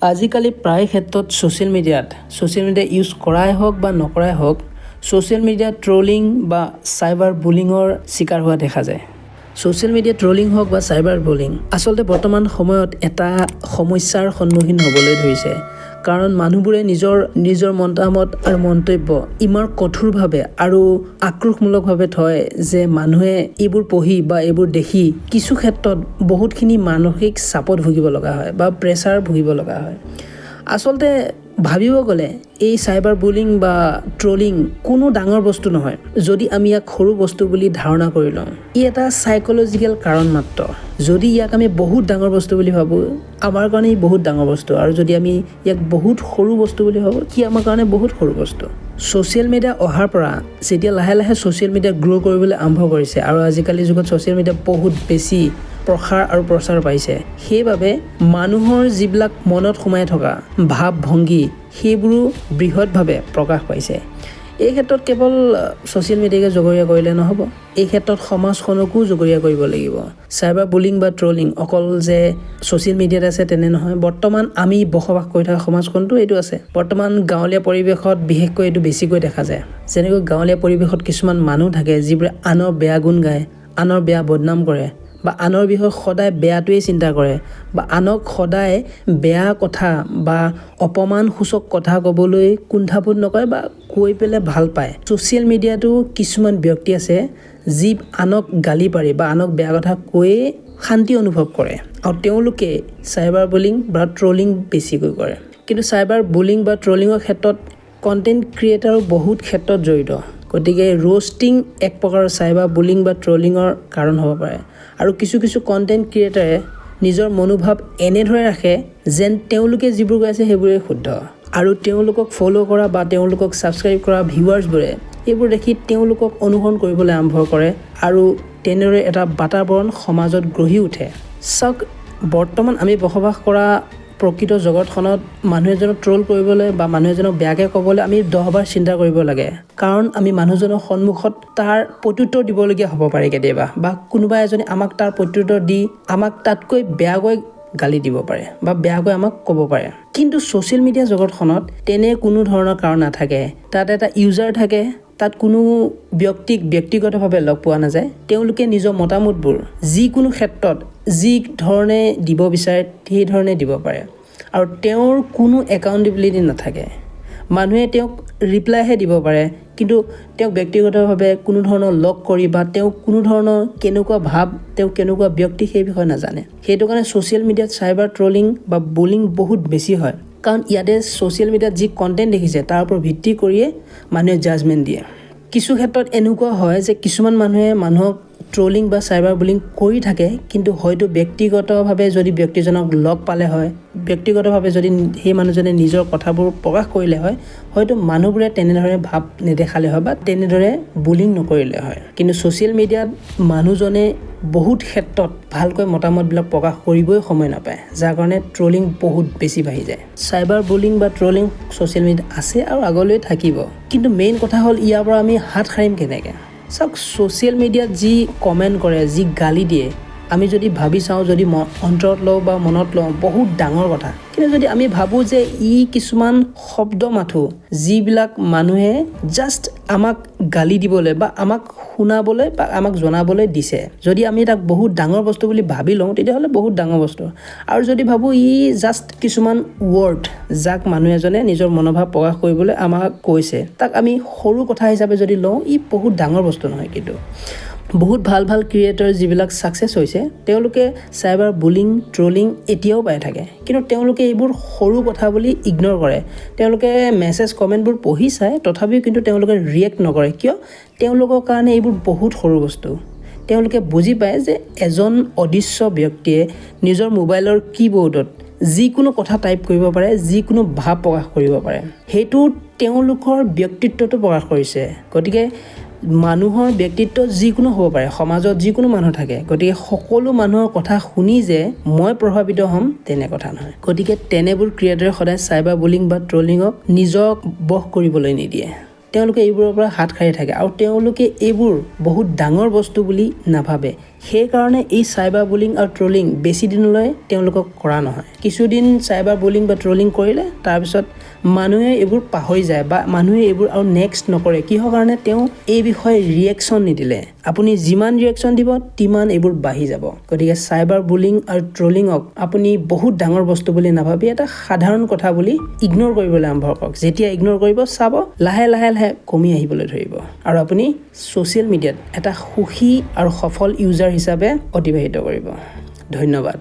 আজিকালি প্ৰায় ক্ষেত্ৰত ছ'চিয়েল মিডিয়া ইউজ কৰাই হওক বা নকৰাই হওক ছ'চিয়েল মিডিয়া ট্ৰলিং বা চাইবাৰ বুলিঙৰ শিকাৰ হোৱা দেখা যায়। ছ'চিয়েল মিডিয়া ট্ৰলিং হওক বা চাইবাৰ বুলিং আচলতে বৰ্তমান সময়ত এটা সমস্যাৰ সন্মুখীন হ'বলৈ ধৰিছে। কাৰণ মানুহবোৰে নিজৰ মতামত আৰু মন্তব্য ইমান কঠোৰভাৱে আৰু আক্ৰোশমূলকভাৱে থয় যে মানুহে এইবোৰ পঢ়ি বা এইবোৰ দেখি কিছু ক্ষেত্ৰত বহুতখিনি মানসিক চাপত ভুগিব লগা হয় বা প্ৰেছাৰ ভুগিব লগা হয়। আচলতে ভাবিব গ'লে এই চাইবাৰ বুলিং বা ট্ৰলিং কোনো ডাঙৰ বস্তু নহয় যদি আমি ইয়াক সৰু বস্তু বুলি ধাৰণা কৰি লওঁ। ই এটা সাইকোলজিকেল কাৰণ মাত্ৰ। যদি ইয়াক আমি বহুত ডাঙৰ বস্তু বুলি ভাবোঁ, আমাৰ কাৰণে ই বহুত ডাঙৰ বস্তু, আৰু যদি আমি ইয়াক বহুত সৰু বস্তু বুলি ভাবোঁ, ই আমাৰ কাৰণে বহুত সৰু বস্তু। ছ'চিয়েল মিডিয়া অহাৰ পৰা যেতিয়া লাহে লাহে ছ'চিয়েল মিডিয়া গ্ৰ' কৰিবলৈ আৰম্ভ কৰিছে আৰু আজিকালি যুগত ছ'চিয়েল মিডিয়া বহুত বেছি প্ৰসাৰ আৰু প্ৰচাৰ পাইছে, সেইবাবে মানুহৰ যিবিলাক মনত সোমাই থকা ভাৱ ভংগী সেইবোৰো বৃহৎভাৱে প্ৰকাশ পাইছে। এই ক্ষেত্ৰত কেৱল ছ'চিয়েল মিডিয়াকে জগৰীয়া কৰিলে নহ'ব, এই ক্ষেত্ৰত সমাজখনকো জগৰীয়া কৰিব লাগিব। চাইবাৰ বুলিং বা ট্ৰলিং অকল যে ছ'চিয়েল মিডিয়াত আছে তেনে নহয়, বৰ্তমান আমি বসবাস কৰি থকা সমাজখনতো এইটো আছে। বৰ্তমান গাঁৱলীয়া পৰিৱেশত বিশেষকৈ এইটো বেছিকৈ দেখা যায়। যেনেকৈ গাঁৱলীয়া পৰিৱেশত কিছুমান মানুহ থাকে যিবোৰে আনৰ বেয়া গুণ গায়, আনৰ বেয়া বদনাম কৰে বা আনৰ বিষয়ে সদায় বেয়াটোৱেই চিন্তা কৰে বা আনক সদায় বেয়া কথা বা অপমানসূচক কথা ক'বলৈ কুণ্ঠাবোধ নকৰে বা কৈ পেলাই ভাল পায়। ছ'চিয়েল মিডিয়াতো কিছুমান ব্যক্তি আছে যি আনক গালি পাৰি বা আনক বেয়া কথা কৈয়ে শান্তি অনুভৱ কৰে, আৰু তেওঁলোকে চাইবাৰ বুলিং বা ট্ৰলিং বেছিকৈ কৰে। কিন্তু চাইবাৰ বুলিং বা ট্ৰলিঙৰ ক্ষেত্ৰত কণ্টেণ্ট ক্ৰিয়েটাৰো বহুত ক্ষেত্ৰত জড়িত। গতিকে ৰ'ষ্টিং এক প্ৰকাৰৰ চাইবাৰ বুলিং বা ট্ৰলিঙৰ কাৰণ হ'ব পাৰে। আৰু কিছু কণ্টেণ্ট ক্ৰিয়েটাৰে নিজৰ মনোভাৱ এনেদৰে ৰাখে যেন তেওঁলোকে যিবোৰ কৈ আছে সেইবোৰেই শুদ্ধ, আৰু তেওঁলোকক ফ'ল' কৰা বা তেওঁলোকক ছাবস্ক্ৰাইব কৰা ভিউৱাৰ্ছবোৰে এইবোৰ দেখি তেওঁলোকক অনুসৰণ কৰিবলৈ আৰম্ভ কৰে, আৰু তেনেদৰে এটা বাতাবৰণ সমাজত গঢ়ি উঠে। চাওক, বৰ্তমান আমি বসবাস কৰা প্ৰকৃত জগতখনত মানুহ এজনক ট্ৰল কৰিবলৈ বা মানুহ এজনক বেয়াকৈ ক'বলৈ আমি 10 বাৰ চিন্তা কৰিব লাগে। কাৰণ আমি মানুহজনৰ সন্মুখত তাৰ প্ৰত্যুত্তৰ দিবলগীয়া হ'ব পাৰে কেতিয়াবা, বা কোনোবা এজনে আমাক তাৰ প্ৰত্যুত্তৰ দি আমাক তাতকৈ বেয়াকৈ গালি দিব পাৰে বা বেয়াকৈ আমাক ক'ব পাৰে। কিন্তু ছ'চিয়েল মিডিয়া জগতখনত তেনে কোনো ধৰণৰ কাৰণ নাথাকে। তাত এটা ইউজাৰ থাকে, তাত কোনো ব্যক্তিক ব্যক্তিগতভাৱে লগ পোৱা নাযায়। তেওঁলোকে নিজৰ মতামতবোৰ যিকোনো ক্ষেত্ৰত যি ধৰণে দিব বিচাৰে সেই ধৰণে দিব পাৰে, আৰু তেওঁৰ কোনো একাউণ্টেবিলিটি নাথাকে। মানুহে তেওঁক ৰিপ্লাইহে দিব পাৰে, কিন্তু তেওঁক ব্যক্তিগতভাৱে কোনো ধৰণৰ লগ কৰি বা তেওঁক কোনো ধৰণৰ কেনেকুৱা ভাৱ, তেওঁ কেনেকুৱা ব্যক্তি সেই বিষয়ে নাজানে। সেইটো কাৰণে ছ'চিয়েল মিডিয়াত চাইবাৰ ট্ৰলিং বা বুলিং বহুত বেছি হয়। কাৰণ ইয়াতে ছ'চিয়েল মিডিয়াত যি কণ্টেণ্ট দেখিছে তাৰ ওপৰত ভিত্তি কৰিয়ে মানুহে জাজমেণ্ট দিয়ে। কিছু ক্ষেত্ৰত এনেকুৱা হয় যে কিছুমান মানুহে মানুহক ট্ৰলিং বা চাইবাৰ বুলিং কৰি থাকে, কিন্তু হয়তো ব্যক্তিগতভাৱে যদি ব্যক্তিজনক লগ পালে হয়, ব্যক্তিগতভাৱে যদি সেই মানুহজনে নিজৰ কথাবোৰ প্ৰকাশ কৰিলে হয়, হয়তো মানুহবোৰে তেনেধৰণে ভাৱ নেদেখালে হয় বা তেনেদৰে বুলিং নকৰিলে হয়। কিন্তু ছ'চিয়েল মিডিয়াত মানুহজনে বহুত ক্ষেত্ৰত ভালকৈ মতামতবিলাক প্ৰকাশ কৰিবই সময় নাপায়, যাৰ কাৰণে ট্ৰলিং বহুত বেছি বাঢ়ি যায়। চাইবাৰ বুলিং বা ট্ৰলিং ছ'চিয়েল মিডিয়াত আছে আৰু আগলৈ থাকিব, কিন্তু মেইন কথা হ'ল ইয়াৰ পৰা আমি হাত সাৰিম কেনেকৈ। চাওক, ছ'চিয়েল মিডিয়াত যি কমেণ্ট কৰে, যি গালি দিয়ে, আমি যদি ভাবি চাওঁ, যদি অন্তৰত লওঁ বা মনত লওঁ, বহুত ডাঙৰ কথা। কিন্তু যদি আমি ভাবোঁ যে ই কিছুমান শব্দ মাথো যিবিলাক মানুহে জাষ্ট আমাক গালি দিবলৈ বা আমাক শুনাবলৈ বা আমাক জনাবলৈ দিছে, যদি আমি তাক বহুত ডাঙৰ বস্তু বুলি ভাবি লওঁ, তেতিয়াহ'লে বহুত ডাঙৰ বস্তু। আৰু যদি ভাবোঁ ই জাষ্ট কিছুমান ৱৰ্ড যাক মানুহ এজনে নিজৰ মনোভাৱ প্ৰকাশ কৰিবলৈ আমাক কৈছে, তাক আমি সৰু কথা হিচাপে যদি লওঁ, ই বহুত ডাঙৰ বস্তু নহয়। কিন্তু বহুত ভাল ক্ৰিয়েটৰ যিবিলাক ছাকচেছ হৈছে, তেওঁলোকে চাইবাৰ বুলিং ট্ৰলিং এতিয়াও পাই থাকে, কিন্তু তেওঁলোকে এইবোৰ সৰু কথা বুলি ইগন'ৰ কৰে। তেওঁলোকে মেছেজ কমেণ্টবোৰ পঢ়ি চায়, তথাপিও কিন্তু তেওঁলোকে ৰিয়েক্ট নকৰে। কিয়? তেওঁলোকৰ কাৰণে এইবোৰ বহুত সৰু বস্তু। তেওঁলোকে বুজি পায় যে এজন অদৃশ্য ব্যক্তিয়ে নিজৰ মোবাইলৰ কীবৰ্ডত যিকোনো কথা টাইপ কৰিব পাৰে, যিকোনো ভাৱ প্ৰকাশ কৰিব পাৰে। সেইটো তেওঁলোকৰ ব্যক্তিত্বটো প্ৰকাশ কৰিছে। গতিকে মানুহৰ ব্যক্তিত্ব যিকোনো হ'ব পাৰে, সমাজত যিকোনো মানুহ থাকে, গতিকে সকলো মানুহৰ কথা শুনি যে মই প্ৰভাৱিত হ'ম তেনে কথা নহয়। গতিকে তেনেবোৰ ক্ৰিয়েটৰে সদায় চাইবাৰ বুলিং বা ট্ৰলিঙক নিজক বশ কৰিবলৈ নিদিয়ে। তেওঁলোকে এইবোৰৰ পৰা হাত সাৰি থাকে, আৰু তেওঁলোকে এইবোৰ বহুত ডাঙৰ বস্তু বুলি নাভাবে। সেইকাৰণে এই চাইবাৰ বুলিং আৰু ট্ৰলিং বেছি দিনলৈ তেওঁলোকক কৰা নহয়। কিছুদিন চাইবাৰ বুলিং বা ট্ৰলিং কৰিলে তাৰপিছত মানুহে এইবোৰ পাহৰি যায় বা মানুহে এইবোৰ আৰু নেক্সট নকৰে। কিহৰ কাৰণে? তেওঁ এই বিষয়ে ৰিয়েকশ্যন নিদিলে। আপুনি যিমান ৰিয়েকশ্যন দিব তিমান এইবোৰ বাঢ়ি যাব। গতিকে চাইবাৰ বুলিং আৰু ট্ৰলিঙক আপুনি বহুত ডাঙৰ বস্তু বুলি নাভাবি এটা সাধাৰণ কথা বুলি ইগন'ৰ কৰিবলৈ আৰম্ভ কৰক। যেতিয়া ইগন'ৰ কৰিব চাব লাহে লাহে কমি আহিবলৈ ধৰিব আৰু আপুনি ছ'চিয়েল মিডিয়াত এটা সুখী আৰু সফল ইউজাৰ হিচাপে অতিবাহিত কৰিব। ধন্যবাদ।